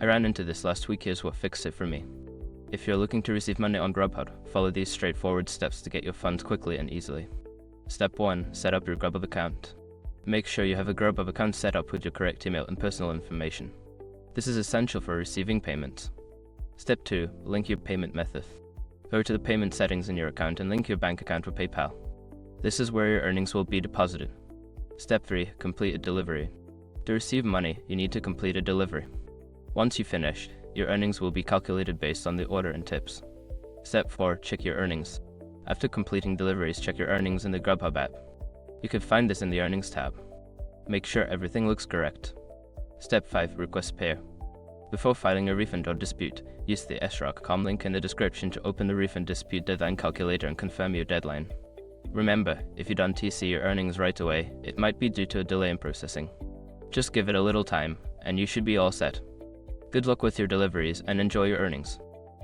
I ran into this last week. Here's what fixed it for me. If you're looking to receive money on Grubhub, follow these straightforward steps to get your funds quickly and easily. Step 1. Set up your Grubhub account. Make sure you have a Grubhub account set up with your correct email and personal information. This is essential for receiving payments. Step 2. Link your payment method. Go to the payment settings in your account and link your bank account with PayPal. This is where your earnings will be deposited. Step 3. Complete a delivery. To receive money, you need to complete a delivery. Once you finish, your earnings will be calculated based on the order and tips. Step 4. Check your earnings. After completing deliveries, check your earnings in the Grubhub app. You can find this in the Earnings tab. Make sure everything looks correct. Step 5. Request pay. Before filing a refund or dispute, use the srock.com link in the description to open the refund dispute deadline calculator and confirm your deadline. Remember, if you don't see your earnings right away, it might be due to a delay in processing. Just give it a little time, and you should be all set. Good luck with your deliveries and enjoy your earnings.